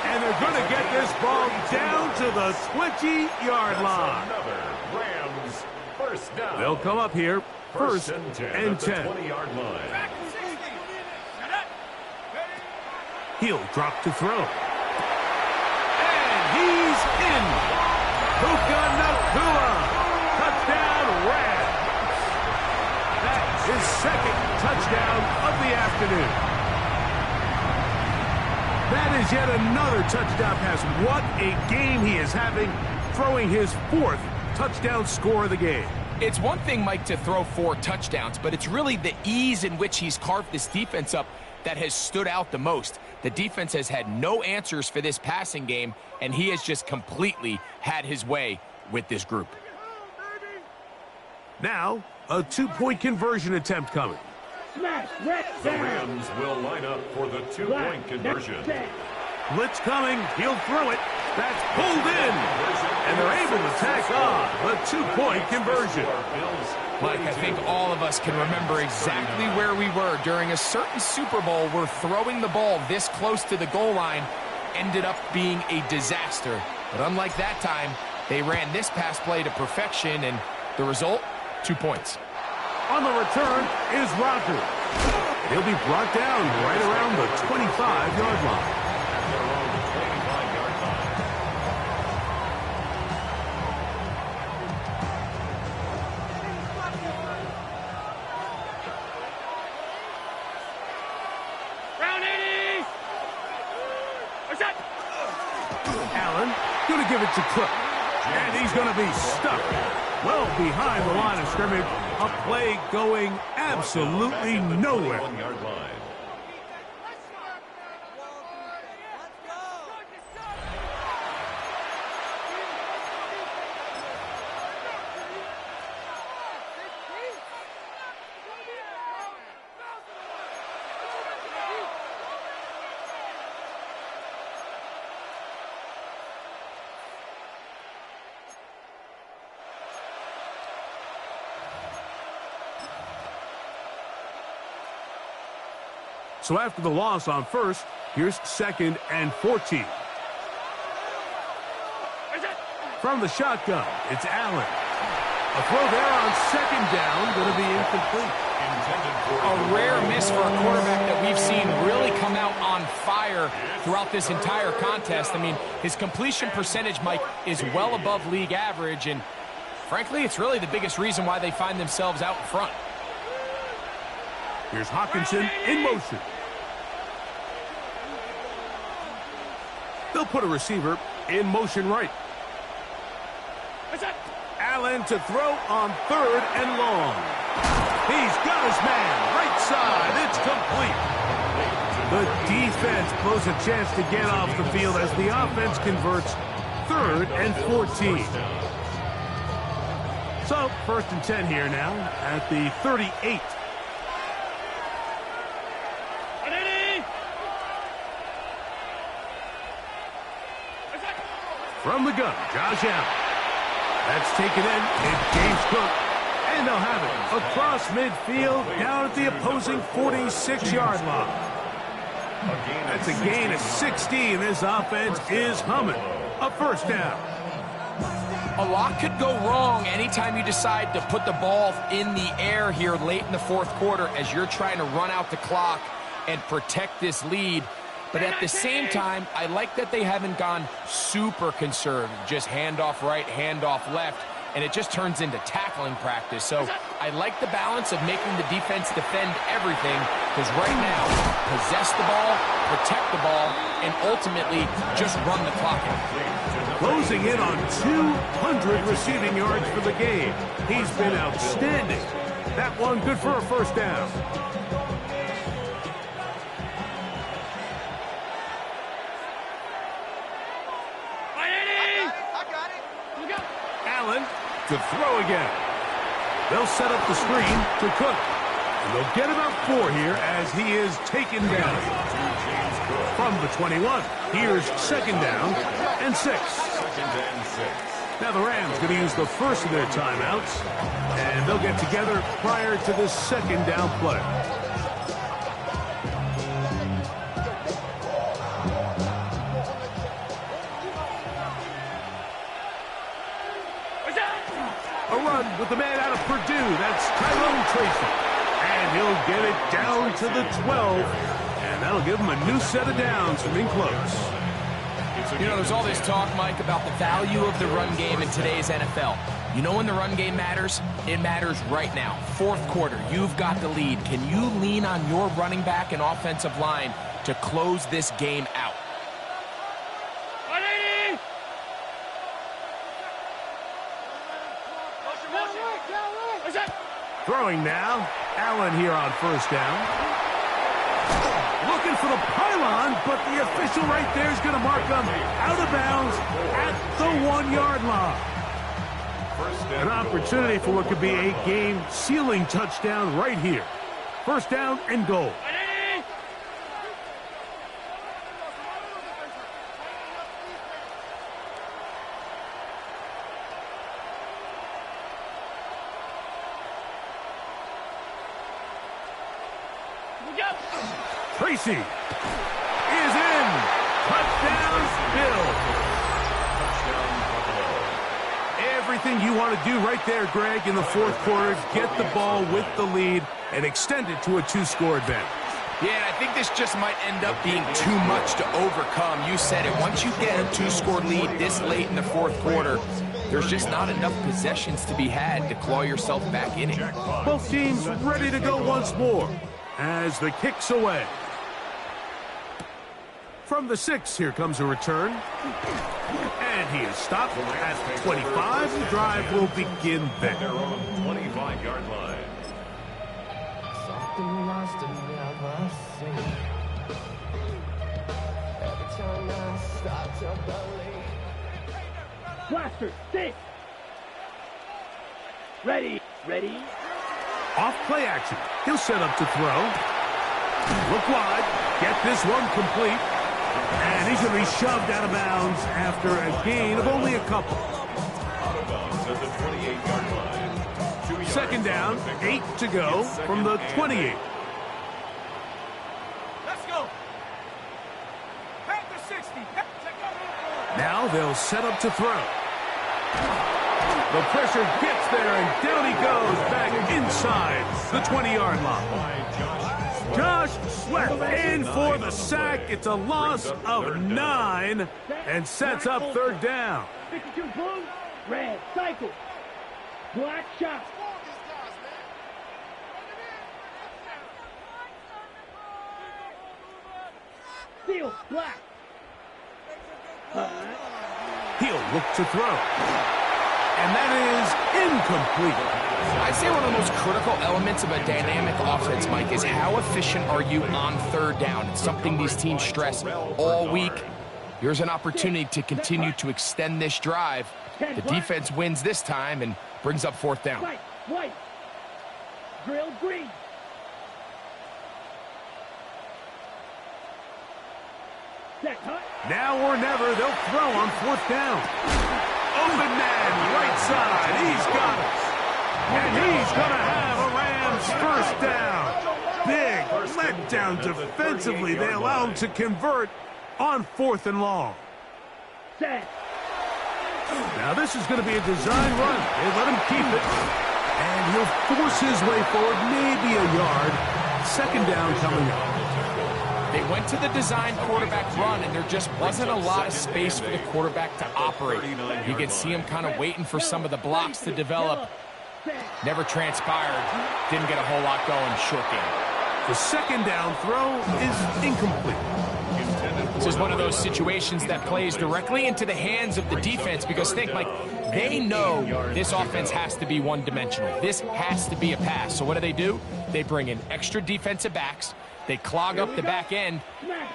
And they're going to get this ball down to the 20-yard line.
Another Rams first down.
They'll come up here first and 10.
At the 20-yard line.
He'll drop to throw. And he's in. Puka Nakua. Touchdown, Rams. That's his second touchdown of the afternoon. That is yet another touchdown pass. What a game he is having, throwing his fourth touchdown score of the game.
It's one thing, Mike, to throw 4 touchdowns, but it's really the ease in which he's carved this defense up that has stood out the most. The defense has had no answers for this passing game, and he has just completely had his way with this group.
Now, a 2-point conversion attempt coming.
The Rams will line up for the 2-point conversion.
Blitz coming. He'll throw it. That's pulled in. And they're able to tack on the 2-point conversion.
Mike, I think all of us can remember exactly where we were during a certain Super Bowl where throwing the ball this close to the goal line ended up being a disaster. But unlike that time, they ran this pass play to perfection, and the result, 2 points.
On the return is Rogers. He'll be brought down right around the 25-yard line. Allen going to give it to Cook. And he's going to be stuck well behind the line of scrimmage. A play going absolutely nowhere. So after the loss on first, here's 2nd and 14. From the shotgun, it's Allen. A throw there on 2nd down, going to be incomplete.
A rare miss for a quarterback that we've seen really come out on fire throughout this entire contest. I mean, his completion percentage, Mike, is well above league average, and frankly, it's really the biggest reason why they find themselves out in front.
Here's Hawkinson in motion. They'll put a receiver in motion right. Allen to throw on 3rd and long. He's got his man right side. It's complete. The defense blows a chance to get off the field as the offense converts 3rd and 14. So 1st and 10 here now at the 38. From the gun, Josh Allen. That's taken in. It's James Cook. And they'll have it across midfield down at the opposing 46-yard line. That's a gain of 16. This offense is humming. A first down.
A lot could go wrong anytime you decide to put the ball in the air here late in the 4th quarter as you're trying to run out the clock and protect this lead. But at the same time, I like that they haven't gone super conservative, just handoff right, handoff left, and it just turns into tackling practice. So I like the balance of making the defense defend everything, because right now, possess the ball, protect the ball, and ultimately just run the clock out.
Closing in on 200 receiving yards for the game. He's been outstanding. That one good for a first down. Allen to throw again. They'll set up the screen to Cook. And they'll get about 4 here as he is taken down. From the 21, here's 2nd down and 6. Now the Rams going to use the first of their timeouts, and they'll get together prior to this 2nd down play. A run with the man out of Purdue. That's Tyrone Tracy. And he'll get it down to the 12. And that'll give him a new set of downs from in close.
You know, there's all this talk, Mike, about the value of the run game in today's NFL. You know when the run game matters? It matters right now. 4th quarter, you've got the lead. Can you lean on your running back and offensive line to close this game out?
Throwing now. Allen here on 1st down. Looking for the pylon, but the official right there is going to mark him out of bounds at the 1-yard line. An opportunity for what could be a game-sealing touchdown right here. 1st down and goal. Tracy is in. Touchdown, Bill. Everything you want to do right there, Greg, in the 4th quarter. Get the ball with the lead and extend it to a 2-score advantage.
Yeah, I think this just might end up being too much to overcome. You said it. Once you get a 2-score lead this late in the 4th quarter, there's just not enough possessions to be had to claw yourself back in it.
Both teams ready to go once more as the kick's away. From the 6, here comes a return. And he is stopped at 25. The drive will begin there.
25-yard line.
Something lost and never seen. Every time I start to believe.
Blaster, 6. Ready.
Off play action. He'll set up to throw. Look wide. Get this one complete. And he's going to be shoved out of bounds after a gain of only a couple.
Out of bounds at the 28-yard line. 2 yards.
2nd down, 8 to go from the 28.
Let's go. Panther 60.
Now they'll set up to throw. The pressure gets there, and down he goes back inside the 20-yard line. Josh Sweat in for the sack. It's a loss of 9 and sets up 3rd down.
52 blue, red, cycle. Black shot. Steel, black.
He'll look to throw. And that is incomplete.
I'd say one of the most critical elements of a dynamic offense, Mike, is how efficient are you on 3rd down. It's something these teams stress all week. Here's an opportunity to continue to extend this drive. The defense wins this time and brings up 4th down.
White. Grill, green. Set, hut.
Now or never, they'll throw on 4th down. Open man, right side. He's got it. And he's going to have a Rams 1st down. Big letdown defensively. They allow him to convert on 4th and long.
Set.
Now this is going to be a design run. They let him keep it. And he'll force his way forward, maybe a yard. 2nd down coming up.
They went to the design quarterback run, and there just wasn't a lot of space for the quarterback to operate. You can see him kind of waiting for some of the blocks to develop. Never transpired. Didn't get a whole lot going. Short game.
The 2nd down throw is incomplete.
This is one of those situations that plays directly into the hands of the defense because think, Mike, they know this offense has to be one-dimensional. This has to be a pass. So what do? They bring in extra defensive backs. They clog up the back end.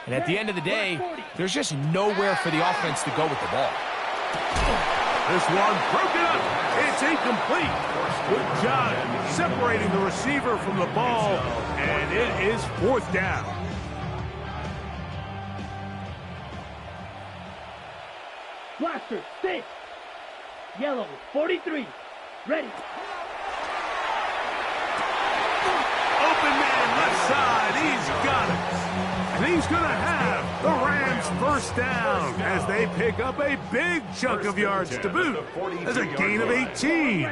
And at the end of the day, there's just nowhere for the offense to go with the ball.
This one broken up. It's incomplete. Good job separating the receiver from the ball, and it is 4th down.
Blaster, 6. Yellow, 43. Ready.
Open man left side. He's got it. And he's going to have the Rams 1st down as they pick up a big chunk of yards to boot. As a gain of 18.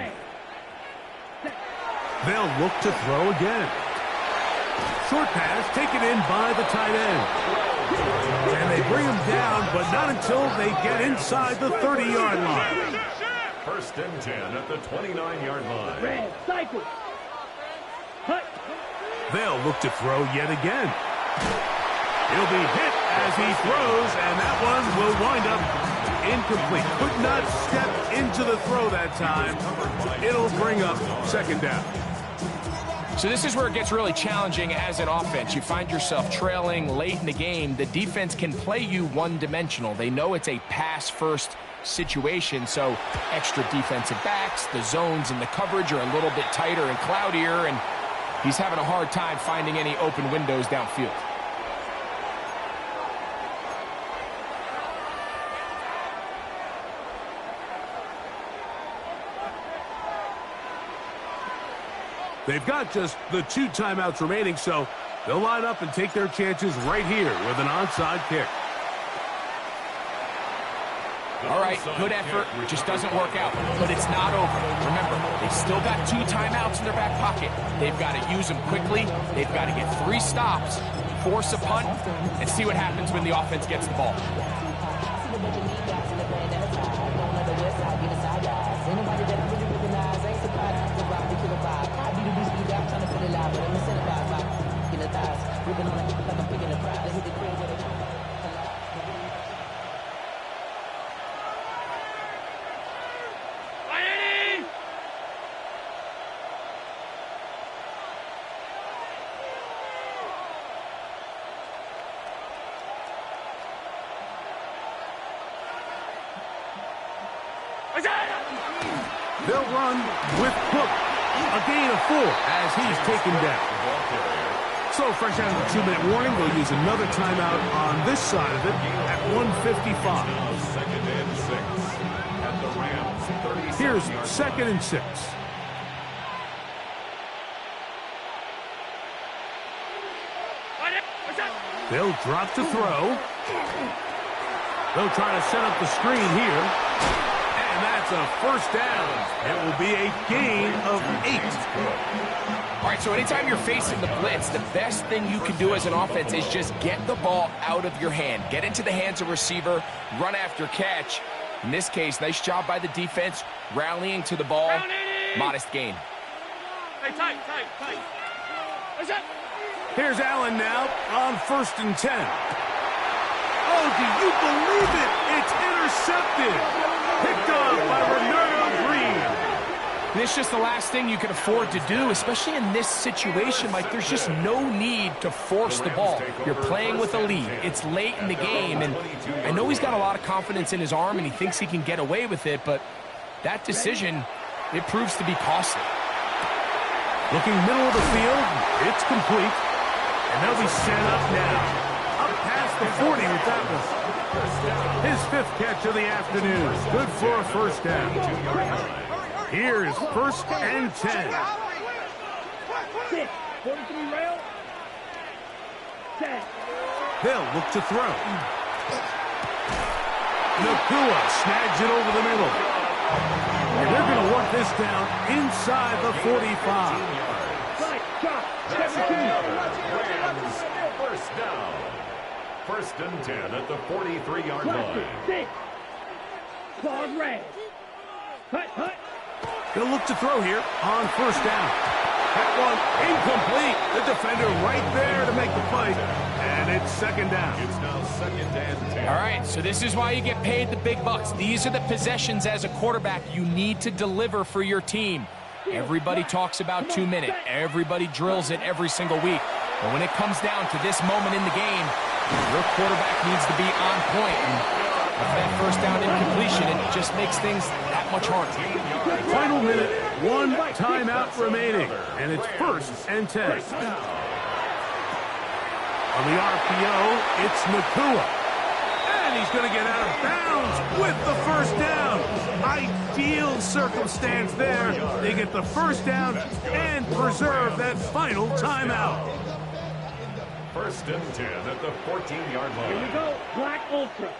They'll look to throw again. Short pass taken in by the tight end. And they bring him down, but not until they get inside the 30-yard line.
1st and 10 at the 29-yard line.
Red, cycle. Hut.
They'll look to throw yet again. He'll be hit as he throws, and that one will wind up incomplete. Could not step into the throw that time. It'll bring up 2nd down.
So this is where it gets really challenging as an offense. You find yourself trailing late in the game. The defense can play you one-dimensional. They know it's a pass-first situation, so extra defensive backs, the zones and the coverage are a little bit tighter and cloudier, and he's having a hard time finding any open windows downfield.
They've got just the 2 timeouts remaining, so they'll line up and take their chances right here with an onside kick.
All right, good effort. Just doesn't work out. But it's not over. Remember, they've still got 2 timeouts in their back pocket. They've got to use them quickly. They've got to get 3 stops, force a punt, and see what happens when the offense gets the ball.
They'll run with Cook. A gain of 4 as he's taken down. So fresh out of the 2-minute warning, they'll use another timeout on this side of it at 1:55.
2nd and 6 at the Rams 37.
Here's 2nd and 6. They'll drop to throw. They'll try to set up the screen here. And that's a 1st down. It will be a gain of 8.
All right, so anytime you're facing the blitz, the best thing you can do as an offense is just get the ball out of your hand. Get into the hands of receiver, run after catch. In this case, nice job by the defense, rallying to the ball. Modest gain.
Hey, tight. What's up?
Here's Allen now on 1st and 10. Oh, do you believe it? It's intercepted. Picked off by Renardo Green.
And it's just the last thing you can afford to do, especially in this situation. Like, there's just no need to force the ball. You're playing with a lead. It's late in the game, and I know he's got a lot of confidence in his arm, and he thinks he can get away with it, but that decision, it proves to be costly.
Looking middle of the field, it's complete. And they'll be set up now. Up past the 40 with that one. His 5th catch of the afternoon. Good for a 1st down. Here's 1st and 10.
6. 43 rail. 10.
They'll look to throw. Nakua snags it over the middle. And they're going to work this down inside the 45.
Right, shot. 17.
Rams 1st down. 1st and 10 at the 43-yard line.
6. Claws red. Hut.
They'll look to throw here on 1st down. That one incomplete. The defender right there to make the play. And it's 2nd down.
It's now 2nd and 10.
All right, so this is why you get paid the big bucks. These are the possessions as a quarterback you need to deliver for your team. Everybody talks about 2-minute. Everybody drills it every single week. But when it comes down to this moment in the game, your quarterback needs to be on point. And But for that first down incompletion, it just makes things that much harder.
Final minute, one timeout remaining, and it's 1st and 10. On the RPO, it's Nakua. And he's going to get out of bounds with the first down. Ideal circumstance there. They get the first down and preserve that final timeout.
1st and 10 at the 14-yard line.
Here we go. Black Ultra.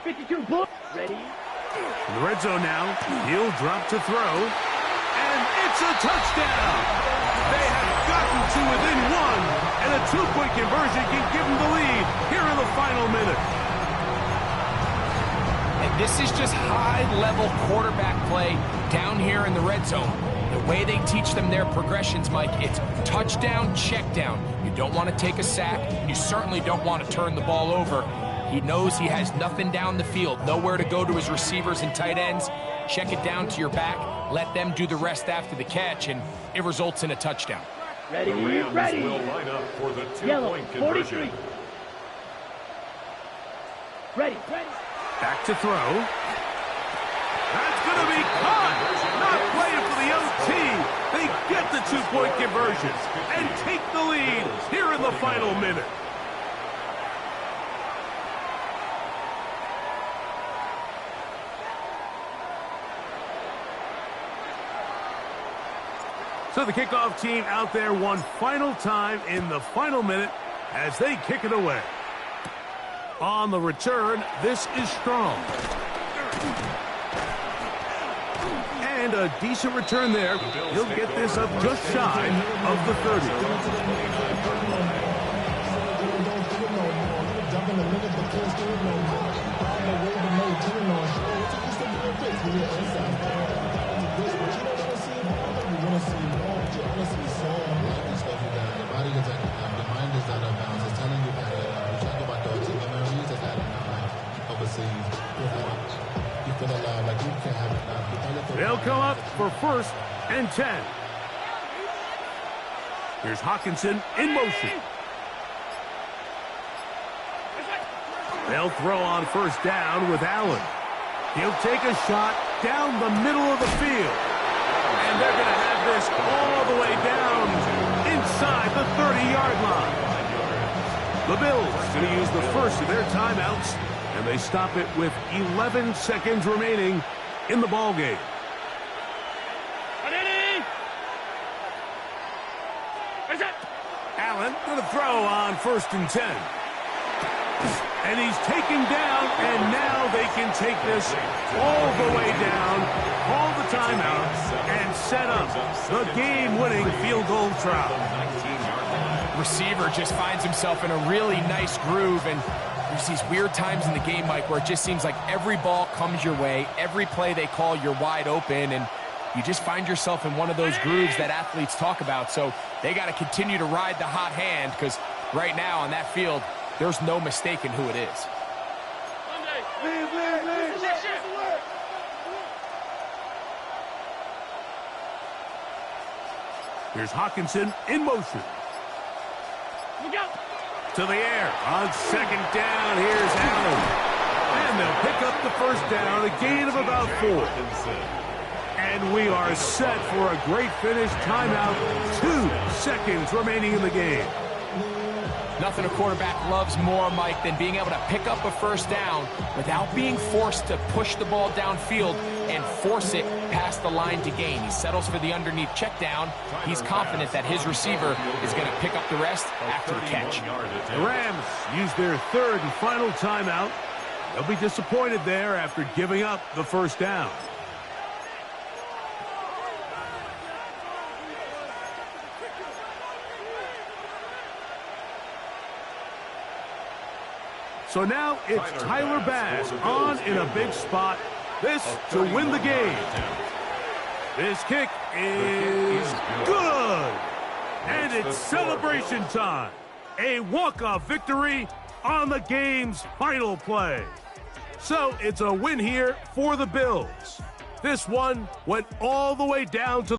52 book. Ready?
In the red zone now, he'll drop to throw. And it's a touchdown. They have gotten to within one. And a 2-point conversion can give them the lead here in the final minute.
And this is just high-level quarterback play down here in the red zone. The way they teach them their progressions, Mike, it's touchdown, check down. You don't want to take a sack. You certainly don't want to turn the ball over. He knows he has nothing down the field, nowhere to go to his receivers and tight ends. Check it down to your back, let them do the rest after the catch, and it results in a touchdown.
Ready,
The Rams
ready.
will line up for the
Yellow,
2-point conversion.
43. Ready, ready.
Back to throw. That's going to be caught. Not playing for the OT. They get the 2-point conversion and take the lead here in the final minute. So the kickoff team out there one final time in the final minute as they kick it away. On the return, this is Strong. And a decent return there. He'll get this up just shy of the 30. They'll come up for 1st and 10. Here's Hawkinson in motion. They'll throw on 1st down with Allen. He'll take a shot down the middle of the field. And they're going to have this all the way down inside the 30-yard line. The Bills going to use the first of their timeouts, and they stop it with 11 seconds remaining in the ball game. Allen going to throw on 1st and 10. And he's taken down, and now they can take this all the way down, call the timeout, and set up the game-winning field goal try.
Receiver just finds himself in a really nice groove, and there's these weird times in the game, Mike, where it just seems like every ball comes your way, every play they call, you're wide open, and you just find yourself in one of those grooves that athletes talk about. So they got to continue to ride the hot hand, because right now on that field, there's no mistaking who it is.
Here's Hawkinson in motion. To the air. On 2nd down, here's Allen. And they'll pick up the 1st down, a gain of about 4. And we are set for a great finish. Timeout, 2 seconds remaining in the game.
Nothing a quarterback loves more, Mike, than being able to pick up a 1st down without being forced to push the ball downfield and force it past the line to gain. He settles for the underneath check down. He's confident that his receiver is going to pick up the rest after the catch.
The Rams use their 3rd and final timeout. They'll be disappointed there after giving up the 1st down. So now it's Tyler Bass on in a big spot. This to win the game. This kick is good. And it's celebration time. A walk-off victory on the game's final play. So it's a win here for the Bills. This one went all the way down to